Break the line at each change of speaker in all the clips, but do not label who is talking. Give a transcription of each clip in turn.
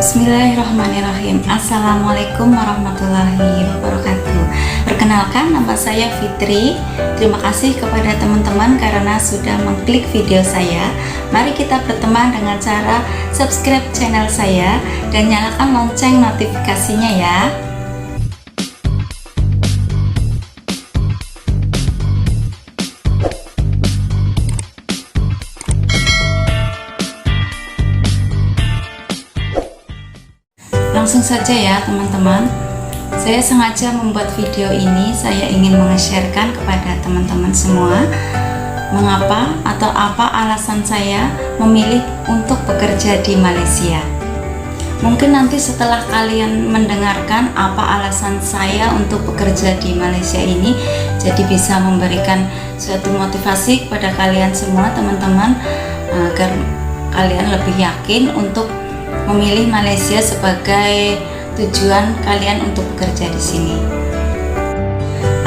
Bismillahirrahmanirrahim. Assalamualaikum warahmatullahi wabarakatuh. Perkenalkan, nama saya Fitri. Terima kasih kepada teman-teman karena sudah mengklik video saya. Mari kita berteman dengan cara subscribe channel saya dan nyalakan lonceng notifikasinya ya. Langsung saja ya teman-teman, saya sengaja membuat video ini. Saya ingin meng-sharekan kepada teman-teman semua mengapa atau apa alasan saya memilih untuk bekerja di Malaysia. Mungkin nanti setelah kalian mendengarkan apa alasan saya untuk bekerja di Malaysia ini, jadi bisa memberikan suatu motivasi kepada kalian semua teman-teman, agar kalian lebih yakin untuk memilih Malaysia sebagai tujuan kalian untuk bekerja di sini.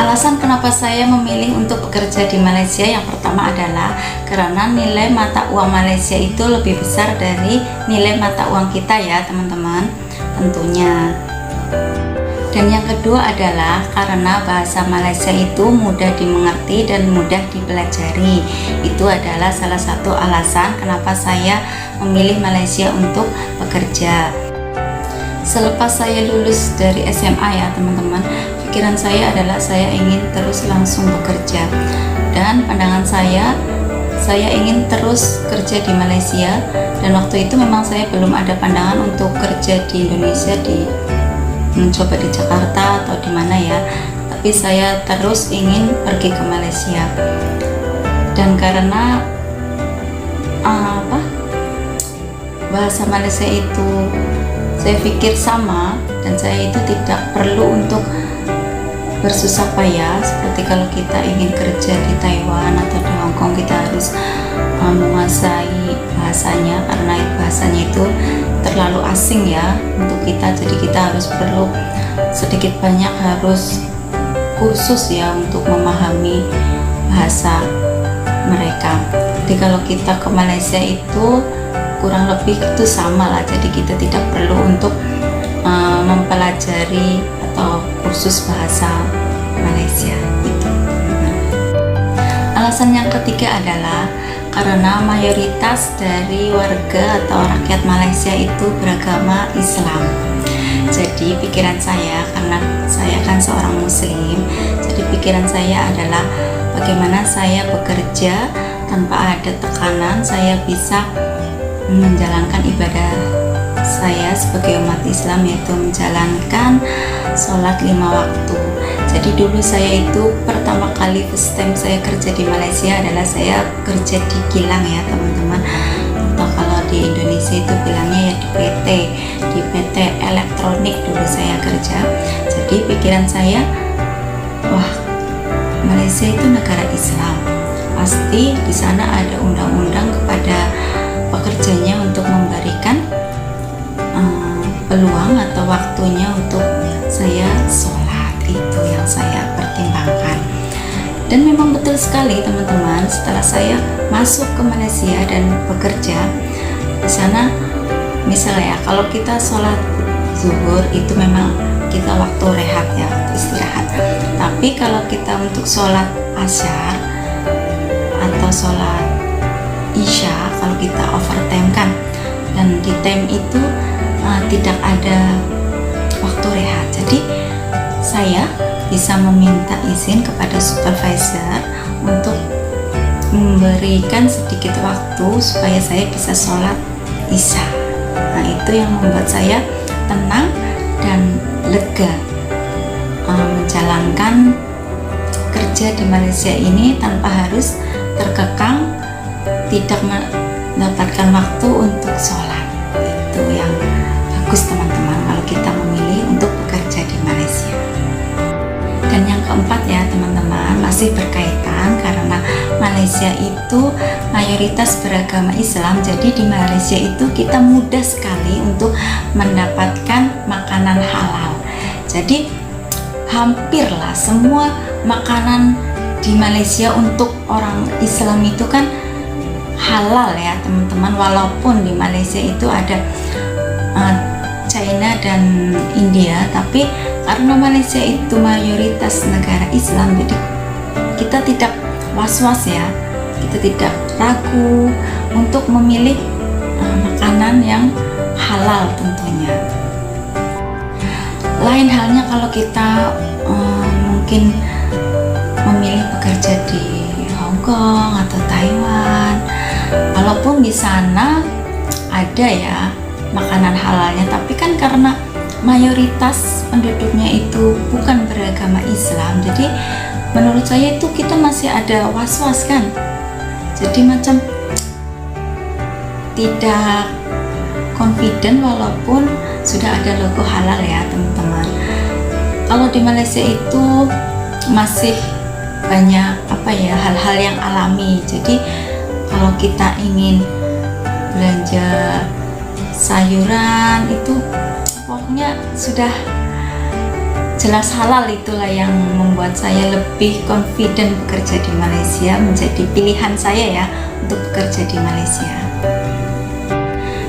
Alasan kenapa saya memilih untuk bekerja di Malaysia yang pertama adalah karena nilai mata uang Malaysia itu lebih besar dari nilai mata uang kita ya teman-teman, tentunya. Dan yang kedua adalah karena bahasa Malaysia itu mudah dimengerti dan mudah dipelajari. Itu adalah salah satu alasan kenapa saya memilih Malaysia untuk bekerja. Selepas saya lulus dari SMA ya teman-teman, pikiran saya adalah saya ingin terus langsung bekerja. Dan pandangan saya ingin terus kerja di Malaysia. Dan waktu itu memang saya belum ada pandangan untuk kerja di Indonesia, mencoba di Jakarta atau di mana ya, tapi saya terus ingin pergi ke Malaysia. Dan karena bahasa Malaysia itu saya pikir sama, dan saya itu tidak perlu untuk bersusah payah seperti kalau kita ingin kerja di Taiwan atau di Hong Kong, kita harus menguasai bahasanya, karena bahasanya itu terlalu asing ya untuk kita, jadi kita harus perlu sedikit banyak harus kursus ya untuk memahami bahasa mereka. Jadi kalau kita ke Malaysia itu kurang lebih itu sama lah, jadi kita tidak perlu untuk mempelajari atau kursus bahasa Malaysia itu. Alasan yang ketiga adalah karena mayoritas dari warga atau rakyat Malaysia itu beragama Islam. Jadi pikiran saya, karena saya kan seorang muslim, jadi pikiran saya adalah bagaimana saya bekerja tanpa ada tekanan, saya bisa menjalankan ibadah saya sebagai umat Islam, yaitu menjalankan sholat 5 waktu. Jadi dulu saya itu pertama kali first time saya kerja di Malaysia adalah saya kerja di kilang ya teman-teman, atau kalau di Indonesia itu bilangnya ya di PT elektronik dulu saya kerja. Jadi pikiran saya, wah Malaysia itu negara Islam, pasti di sana ada undang-undang kepada pekerjanya untuk memberikan peluang atau waktunya untuk saya sholat. Itu yang saya pertimbangkan. Dan memang betul sekali teman-teman, setelah saya masuk ke Malaysia dan bekerja di sana, misalnya kalau kita sholat zuhur itu memang kita waktu rehat ya, waktu istirahat. Tapi kalau kita untuk sholat asyar atau sholat isya, kalau kita overtime kan, dan di time itu tidak ada waktu rehat, jadi saya bisa meminta izin kepada supervisor untuk memberikan sedikit waktu supaya saya bisa sholat isya. Nah itu yang membuat saya tenang dan lega menjalankan kerja di Malaysia ini tanpa harus terkekang, tidak mendapatkan waktu untuk sholat. Itu yang bagus teman-teman kalau kita memilih untuk bekerja di Malaysia. Dan yang keempat ya teman-teman, masih berkaitan karena Malaysia itu mayoritas beragama Islam, jadi di Malaysia itu kita mudah sekali untuk mendapatkan makanan halal. Jadi hampirlah semua makanan di Malaysia untuk orang Islam itu kan halal ya teman-teman, walaupun di Malaysia itu ada China dan India, tapi karena Malaysia itu mayoritas negara Islam, jadi kita tidak was-was ya, kita tidak ragu untuk memilih makanan yang halal tentunya. Lain halnya kalau kita mungkin memilih bekerja di Hong Kong atau Taiwan, walaupun di sana ada ya makanan halalnya, tapi kan karena mayoritas penduduknya itu bukan beragama Islam, jadi menurut saya itu kita masih ada was-was kan, jadi macam tidak confident walaupun sudah ada logo halal ya teman-teman. Kalau di Malaysia itu masih banyak hal-hal yang alami, jadi kalau kita ingin belanja sayuran itu pokoknya sudah jelas halal. Itulah yang membuat saya lebih confident bekerja di Malaysia, menjadi pilihan saya ya untuk bekerja di Malaysia.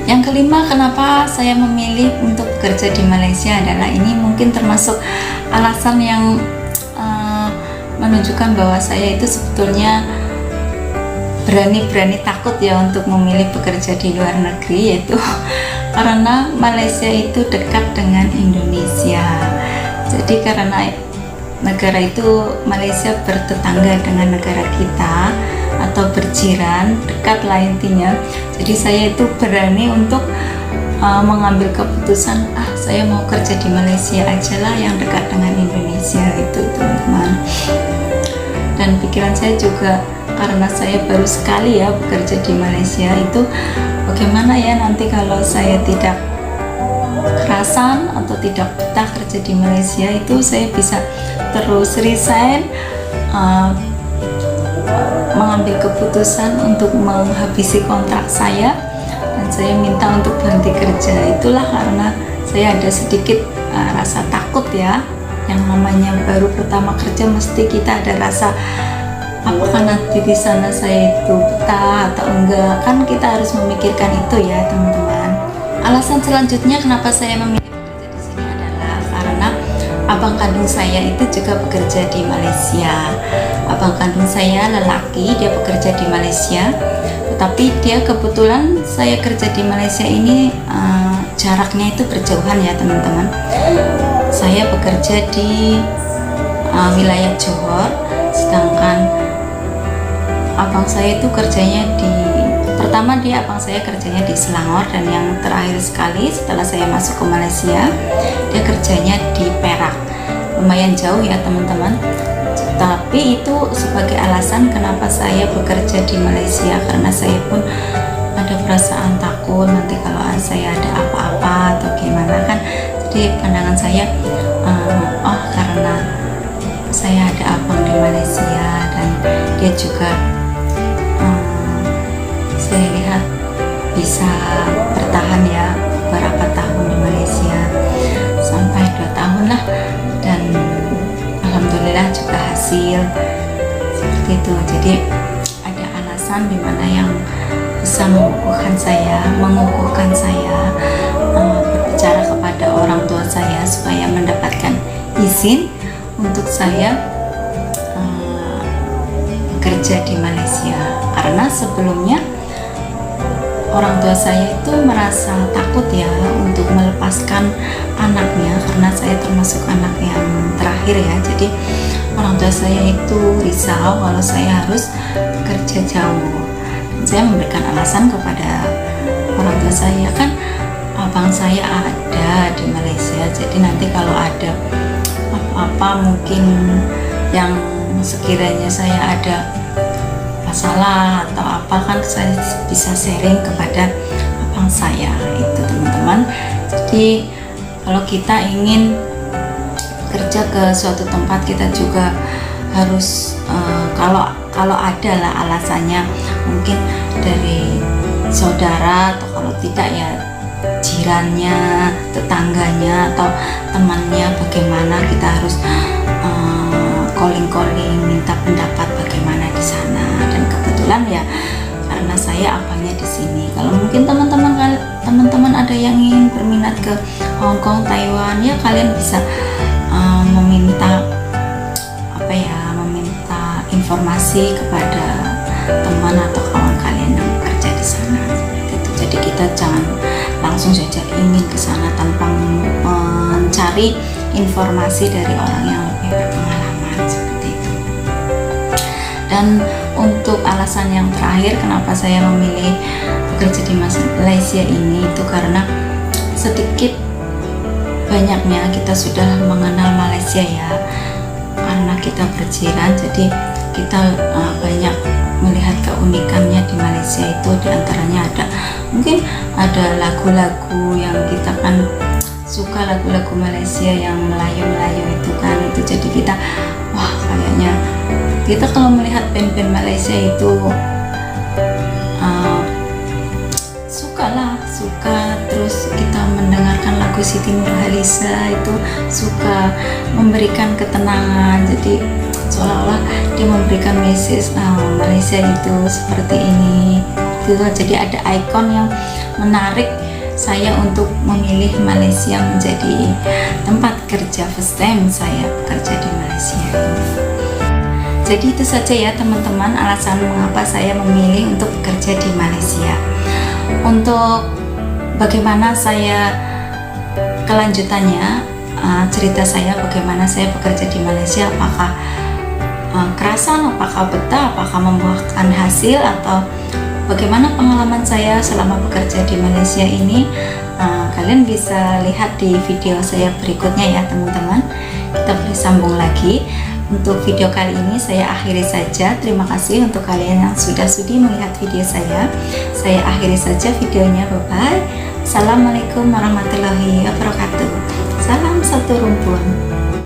Yang kelima, kenapa saya memilih untuk bekerja di Malaysia adalah ini mungkin termasuk alasan yang menunjukkan bahwa saya itu sebetulnya berani takut ya untuk memilih bekerja di luar negeri, yaitu karena Malaysia itu dekat dengan Indonesia. Jadi karena negara itu, Malaysia bertetangga dengan negara kita atau berjiran, dekat lah intinya. Jadi saya itu berani untuk mengambil keputusan, saya mau kerja di Malaysia aja lah yang dekat dengan Indonesia itu teman-teman. Dan pikiran saya juga, karena saya baru sekali ya bekerja di Malaysia, itu bagaimana ya nanti kalau saya tidak kerasan atau tidak betah kerja di Malaysia, itu saya bisa terus resign, mengambil keputusan untuk menghabisi kontrak saya, dan saya minta untuk berhenti kerja. Itulah karena saya ada sedikit rasa takut ya, yang namanya baru pertama kerja mesti kita ada rasa apakah nanti di sana saya itu betah atau enggak, kan kita harus memikirkan itu ya teman-teman. Alasan selanjutnya kenapa saya memilih bekerja di sini adalah karena abang kandung saya itu juga bekerja di Malaysia. Abang kandung saya lelaki, dia bekerja di Malaysia, tetapi dia kebetulan saya kerja di Malaysia ini jaraknya itu berjauhan ya teman-teman. Saya bekerja di wilayah Johor, sedangkan abang saya itu kerjanya abang saya kerjanya di Selangor, dan yang terakhir sekali setelah saya masuk ke Malaysia, dia kerjanya di Perak. Lumayan jauh ya teman-teman, tapi itu sebagai alasan kenapa saya bekerja di Malaysia, karena saya pun ada perasaan takut nanti kalau saya ada apa-apa atau gimana kan. Jadi pandangan saya, karena saya ada abang di Malaysia dan dia juga saya lihat bisa bertahan ya beberapa tahun di Malaysia, sampai 2 tahun lah, dan alhamdulillah juga hasil seperti itu. Jadi ada alasan dimana yang bisa mengukuhkan saya berbicara kepada orang tua saya supaya mendapatkan izin untuk saya bekerja di Malaysia. Karena sebelumnya orang tua saya itu merasa takut ya untuk melepaskan anaknya, karena saya termasuk anak yang terakhir ya. Jadi orang tua saya itu risau kalau saya harus bekerja jauh. Dan saya memberikan alasan kepada orang tua saya, kan abang saya ada di Malaysia, jadi nanti kalau ada apa-apa mungkin yang sekiranya saya ada masalah atau apa, kan saya bisa sharing kepada abang saya itu teman-teman. Jadi kalau kita ingin bekerja ke suatu tempat, kita juga harus kalau ada lah alasannya, mungkin dari saudara, atau kalau tidak ya jirannya, tetangganya, atau temannya, bagaimana kita harus calling minta pendapat bagaimana di sana. Dan kebetulan ya karena saya abangnya di sini. Kalau mungkin teman-teman ada yang ingin berminat ke Hong Kong, Taiwan, ya kalian bisa meminta meminta informasi kepada teman atau kawan kalian yang bekerja di sana gitu. Jadi kita jangan langsung saja ingin ke sana tanpa mencari informasi dari orang yang lebih berpengalaman seperti itu. Dan untuk alasan yang terakhir kenapa saya memilih bekerja di Malaysia ini itu karena sedikit banyaknya kita sudah mengenal Malaysia ya, karena kita berjiran, jadi kita banyak melihat keunikannya di Malaysia itu. Diantaranya mungkin ada lagu-lagu yang kita kan suka, lagu-lagu Malaysia yang Melayu-Melayu itu kan, itu jadi kita wah kayaknya kita kalau melihat band-band Malaysia itu suka, terus kita mendengarkan lagu Siti Nurhaliza itu suka, memberikan ketenangan. Jadi seolah-olah dia memberikan message Malaysia itu seperti ini gitu. Jadi ada ikon yang menarik saya untuk memilih Malaysia menjadi tempat kerja first time saya bekerja di Malaysia. Jadi itu saja ya teman-teman alasan mengapa saya memilih untuk bekerja di Malaysia. Untuk bagaimana saya kelanjutannya, cerita saya bagaimana saya bekerja di Malaysia, apakah kerasan, apakah betah, apakah membuahkan hasil, atau bagaimana pengalaman saya selama bekerja di Malaysia ini, kalian bisa lihat di video saya berikutnya ya teman-teman. Kita bersambung lagi. Untuk video kali ini saya akhiri saja. Terima kasih untuk kalian yang sudah sudi melihat video saya. Saya akhiri saja videonya. Bye bye. Assalamualaikum warahmatullahi wabarakatuh. Salam satu rumpun.